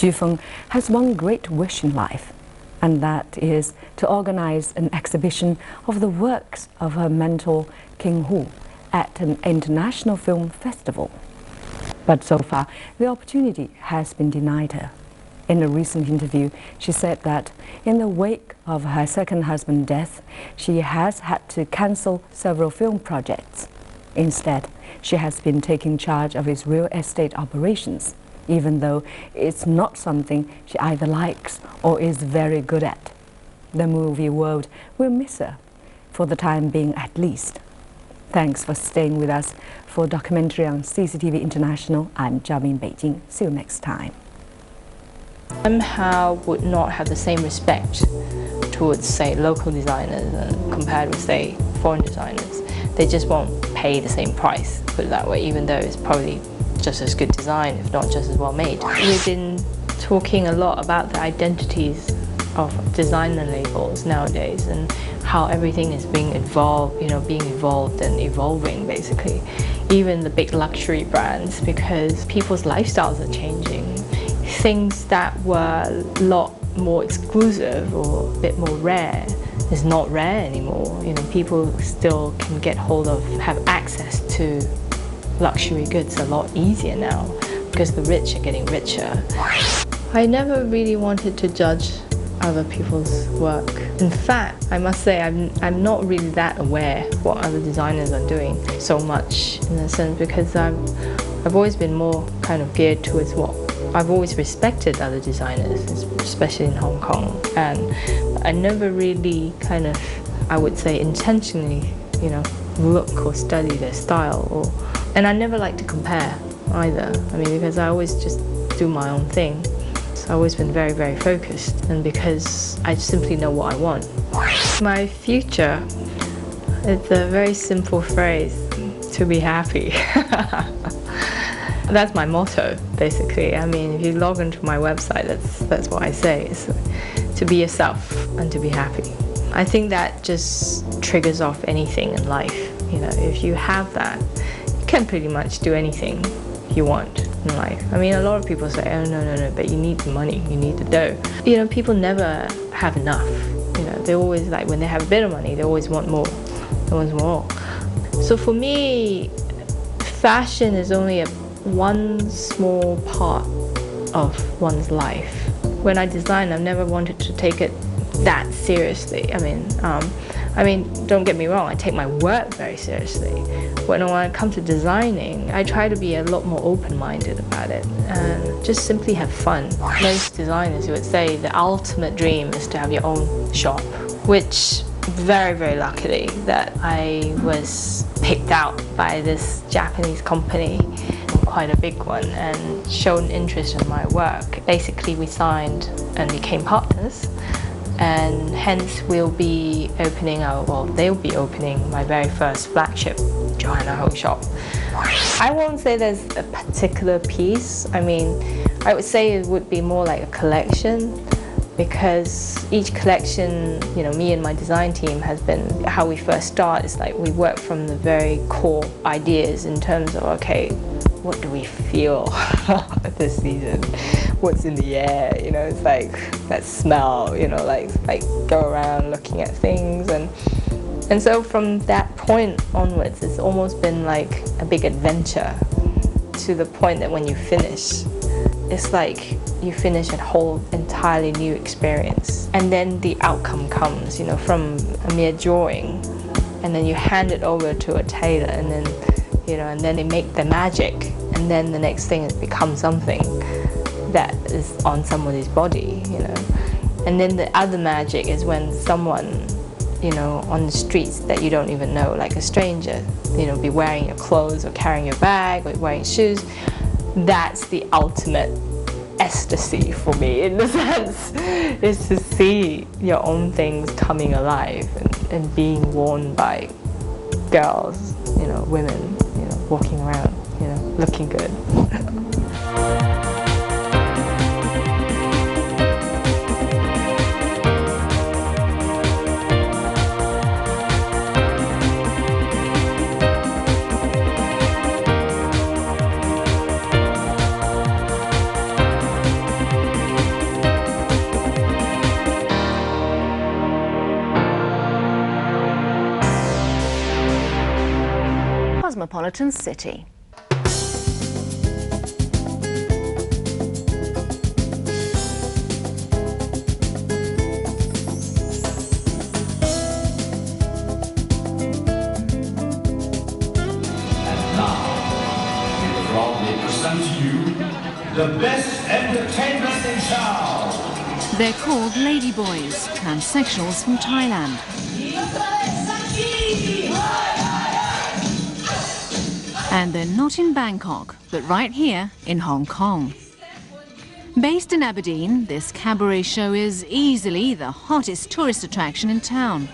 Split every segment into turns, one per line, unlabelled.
Xu Feng has one great wish in life, and that is to organize an exhibition of the works of her mentor, King Hu, at an international film festival. But so far, the opportunity has been denied her. In a recent interview, she said that in the wake of her second husband's death, she has had to cancel several film projects. Instead, she has been taking charge of his real estate operations, even though it's not something she either likes or is very good at. The movie world will miss her, for the time being at least. Thanks for staying with us for a documentary on CCTV International. I'm Zhao in Beijing. See you next time.
Somehow would not have the same respect towards, say, local designers compared with, say, foreign designers. They just won't pay the same price, put it that way, even though it's probably just as good design, if not just as well made. We've been talking a lot about the identities of designer labels nowadays and how everything is being evolved, being evolved and evolving basically. Even the big luxury brands, because people's lifestyles are changing. Things that were a lot more exclusive or a bit more rare is not rare anymore. People still can get hold of, have access to luxury goods a lot easier now because the rich are getting richer. I never really wanted to judge other people's work. In fact, I must say I'm not really that aware what other designers are doing so much in a sense, because I've always been more kind of geared towards what I've always respected other designers, especially in Hong Kong, and I never really kind of, I would say, intentionally, look or study their style, and I never like to compare either. Because I always just do my own thing. So I've always been very, very focused, and because I simply know what I want. My future, it's a very simple phrase: to be happy. That's my motto, basically. If you log into my website, that's what I say, is to be yourself and to be happy. I think that just triggers off anything in life. If you have that, you can pretty much do anything you want in life. A lot of people say, oh no, but you need the money, you need the dough. People never have enough. They always, like, when they have a bit of money, they always want more. They want more. So for me, fashion is only one small part of one's life. When I design, I've never wanted to take it that seriously. Don't get me wrong, I take my work very seriously. When I come to designing, I try to be a lot more open-minded about it and just simply have fun. Most designers would say the ultimate dream is to have your own shop, which very, very luckily that I was picked out by this Japanese company, quite a big one, and shown interest in my work. Basically, we signed and became partners, and hence they'll be opening my very first flagship Joanna Ho shop. I won't say there's a particular piece. I would say it would be more like a collection, because each collection, me and my design team has been, how we first start is like we work from the very core ideas in terms of, okay, what do we feel this season? What's in the air? It's like that smell, like go around looking at things, and so from that point onwards, it's almost been like a big adventure, to the point that when you finish, it's like you finish a whole entirely new experience, and then the outcome comes, from a mere drawing, and then you hand it over to a tailor, and then and then they make the magic, and then the next thing is become something that is on somebody's body, and then the other magic is when someone, on the streets that you don't even know, like a stranger, be wearing your clothes or carrying your bag or wearing shoes. That's the ultimate ecstasy for me, in the sense, is to see your own things coming alive and being worn by girls, women, walking around, looking good.
metropolitan city.
The best entertainment in town.
They're called ladyboys, transsexuals from Thailand. And they're not in Bangkok, but right here in Hong Kong. Based in Aberdeen, this cabaret show is easily the hottest tourist attraction in town.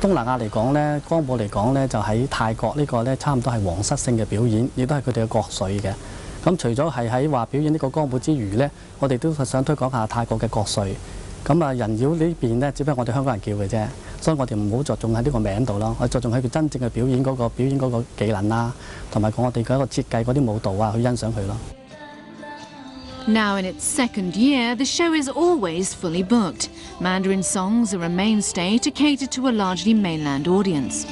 東南亞嚟講咧，光譜嚟講咧，就喺泰國呢個咧，差唔多係皇室性嘅表演，亦都係佢哋嘅國粹嘅。咁除咗係喺話表演呢個光譜之餘咧，我哋都想推廣下泰國嘅國粹。咁啊，人妖呢邊咧，只不過我哋香港人叫嘅啫，所以我哋唔好着重喺呢個名度咯，我哋着重喺佢真正嘅表演嗰個技能啦，同埋我哋嗰個設計嗰啲舞蹈啊，去欣賞佢咯。
Now in its second year, the show is always fully booked. Mandarin songs are a mainstay to cater to a largely mainland audience.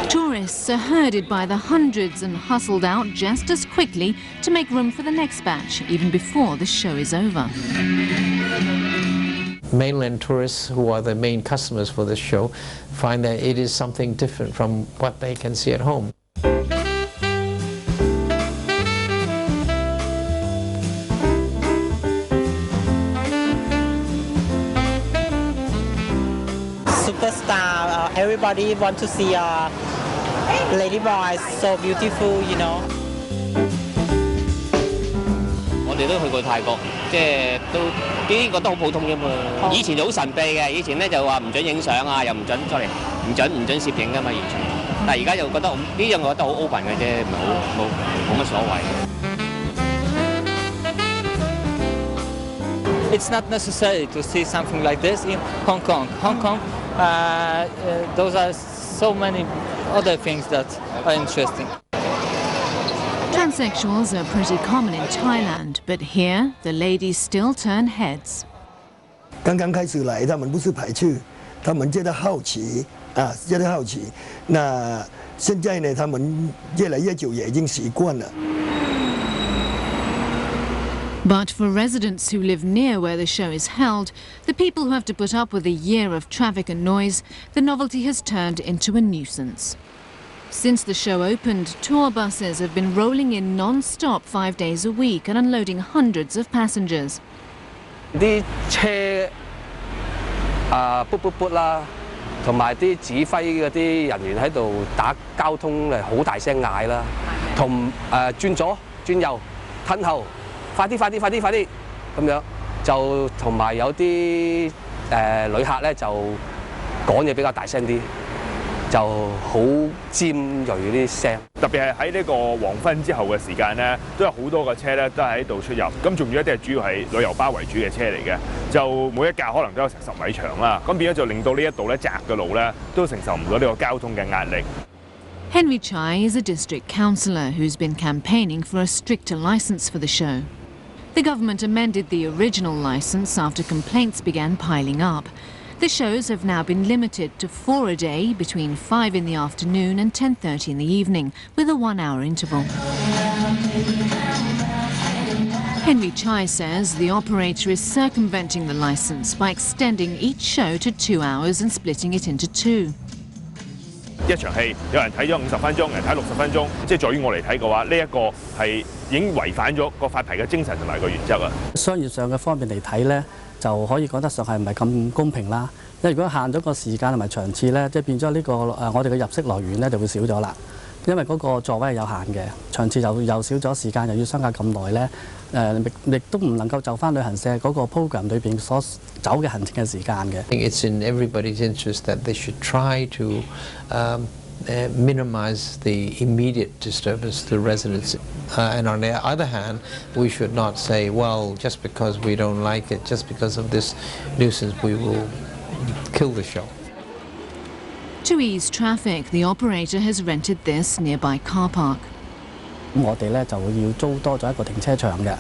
Tourists are herded by the hundreds and hustled out just as quickly to make room for the next batch, even before the show is over.
Mainland tourists, who are the main customers for this show, find that it is something different from what they can see at home.
Superstar, everybody want to see lady boys, so beautiful, you know.
我哋都去過泰國，即係都啲覺得好普通啫嘛。以前就好神秘嘅，以前咧就話唔準影相啊，又唔準出嚟，唔準攝影噶嘛，完全。但係而家就覺得呢樣我覺得好 open 嘅啫，唔係冇乜所謂。
It's not necessary to see something like this in Hong Kong. Hong Kong, those are so many other things that are interesting.
Transsexuals are pretty common in Thailand, but here the ladies still turn heads.
刚刚开始来，他们不是排斥，他们觉得好奇啊，觉得好奇。那现在呢，他们越来越久也已经习惯了。
But for residents who live near where the show is held, the people who have to put up with a year of traffic and noise, the novelty has turned into a nuisance. Since the show opened, tour buses have been rolling in non-stop 5 days a week and unloading hundreds of passengers.
啲車卜卜卜啦，同埋啲指揮嗰啲人員喺度打交通好大聲嗌啦，同轉左轉右褪後，快啲咁樣，就同埋有啲旅客咧就講嘢比較大聲啲。 就好尖鋭啲聲，
特別係喺呢個黃昏之後嘅時間咧，都有好多個車咧都喺度出入。咁仲有一啲係主要係旅遊巴為主嘅車嚟嘅，就每一架可能都有成10米長啦。咁變咗就令到呢一度咧窄嘅路咧都承受唔到呢個交通嘅壓力。
Henry Chai is a district councillor who's been campaigning for a stricter licence for the show. The government amended the original licence after complaints began piling up. The shows have now been limited to 4 a day between 5 in the afternoon and 10:30 in the evening, with a 1-hour interval. Henry Chai says the operator is circumventing the licence by extending each show to 2 hours and splitting it into 2.
一場戲有人睇咗50分鐘，有人睇60分鐘，即係在於我嚟睇嘅話，呢一個係已經違反咗個發牌嘅精神同埋個原則啊。
商業上嘅方面嚟睇咧，就可以講得上係唔係咁公平啦。因為如果限咗個時間同埋場次咧，即係變咗呢個我哋嘅入息來源咧就會少咗啦。因為嗰個座位係有限嘅，場次又少咗，時間又要相隔咁耐咧，亦都唔能夠就翻旅行社嗰個 program 裏邊所走嘅行程嘅時間嘅。
It's in everybody's interest that they should try to minimize the immediate disturbance to the residents. And on the other hand, we should not say, well, just because we don't like it, just because of this nuisance, we will kill the show.
To ease traffic, the operator has rented this nearby car park.
我哋咧就要租多咗一個停車場嘅，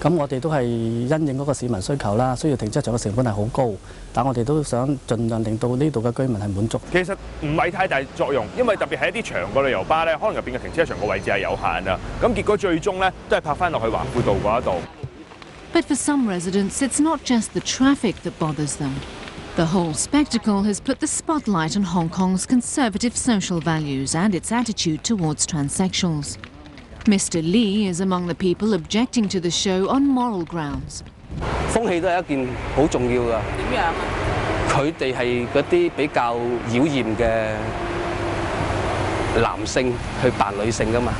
咁我哋都係因應嗰個市民需求啦，需要停車場嘅成本係好高，但我哋都想盡量令到呢度嘅居民係滿足。
其實唔係太大作用，因為特別係一啲長嘅旅遊巴咧，可能入邊嘅停車場個位置係有限啊。咁結果最終咧都係泊翻落去環富道嗰一度。
But for some residents, it's not just the traffic that bothers them. The whole spectacle has put the spotlight on Hong Kong's conservative social values and its attitude towards transsexuals. Mr. Lee is among the people objecting to the show on moral grounds.
風氣都係一件好重要㗎。點樣啊？佢哋係嗰啲比較妖豔嘅男性去扮女性㗎嘛，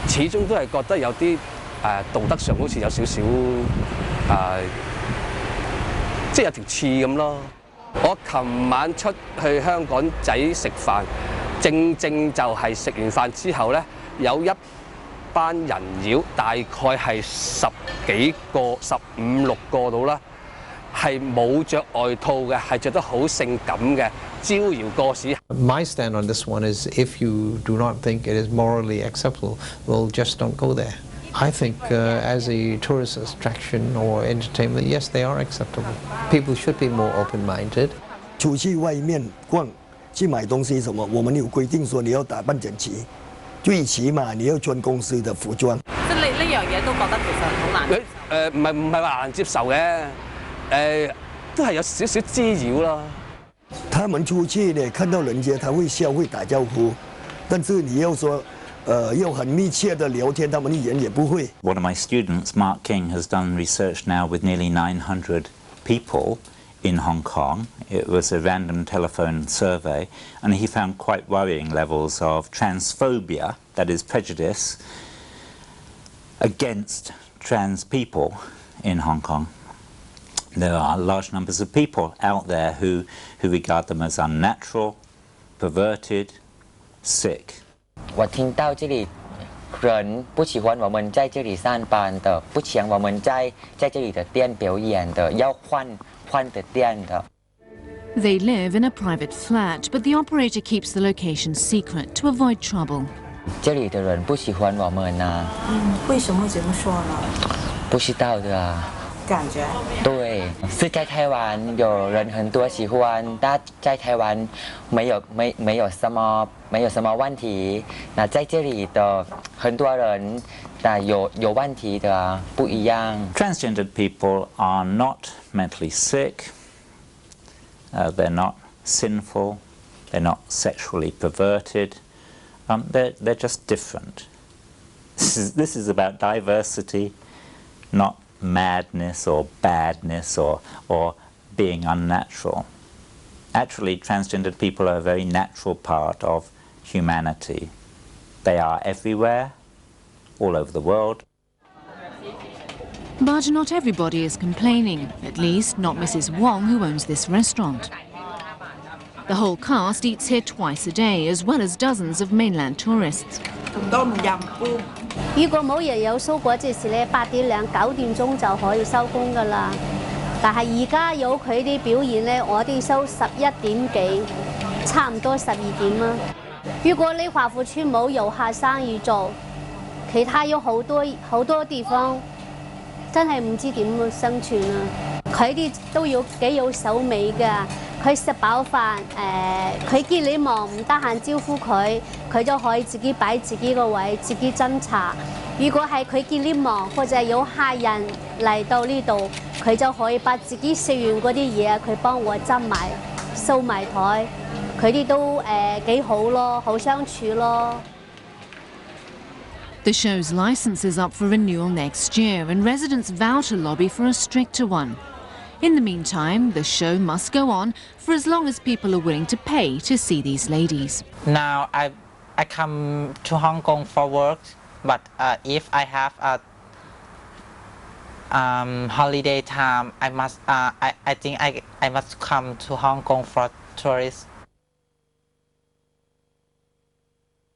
始終都係覺得有啲道德上好似有少少即係有條刺咁咯。我琴晚出去香港仔食飯，正就係食完飯之後咧，有一班人妖，大概係10幾個、15、16個到啦，係冇着外套嘅，係着得好性感嘅，招搖過市。
My stand on this one is if you do not think it is morally acceptable, well, just don't go there. I think as a tourist attraction or entertainment, yes, they are acceptable. People should be more open-minded.
出去外面逛，去买东西什么，我们有规定說你要打扮整齊，最起碼你要穿公司的服裝。
即係呢樣嘢都覺得其實好難。
唔係話難接受嘅，都係有少少滋擾啦。
他們出去呢，看到人家他會笑會打招呼，但是你要說。要很密切的聊天，他們一點也不會。
One of my students, Mark King, has done research now with nearly 900 people in Hong Kong. It was a random telephone survey, and he found quite worrying levels of transphobia, that is prejudice, against trans people in Hong Kong. There are large numbers of people out there who regard them as unnatural, perverted, sick.
我听到这里人不喜欢我们在这里上班的，不想我们在这里的店表演的，要换的店的。
They live in a private flat, but the operator keeps the location secret to avoid trouble.
这里的人不喜欢我们啊。
为什么会这么说呢？
不知道的啊。
感觉
对，是在台湾有人很多喜欢，但在台湾没有什么问题。那在这里的很多人有问题的不一样。
Transgendered people are not mentally sick. They're not sinful. They're not sexually perverted. They're just different. This is about diversity, not madness or badness or being unnatural. Actually, transgendered people are a very natural part of humanity. They are everywhere, all over the world.
But not everybody is complaining, at least not Mrs. Wong, who owns this restaurant. The whole cast eats here twice a day, as well as dozens of mainland tourists.
如果冇人有蘇果即時咧，8點零9點鐘就可以收工㗎啦。但係而家有佢啲表演咧，我哋收11點幾，差唔多12點啦。如果你華富村冇遊客生意做，其他有好多地方真係唔知點生存啊！佢哋都幾有手尾㗎。佢食飽飯，佢見你忙唔得閒招呼佢，佢就可以自己擺自己個位，自己斟茶。如果係佢見你忙，或者有客人嚟到呢度，佢就可以把自己食完嗰啲嘢，佢幫我斟埋、掃埋台。佢哋都幾好咯，好相處咯。
The show's license is up for renewal next year, and residents vow to lobby for a stricter one. In the meantime, the show must go on for as long as people are willing to pay to see these ladies.
Now I come to Hong Kong for work, but if I have a holiday time, I think I must come to Hong Kong for tourists.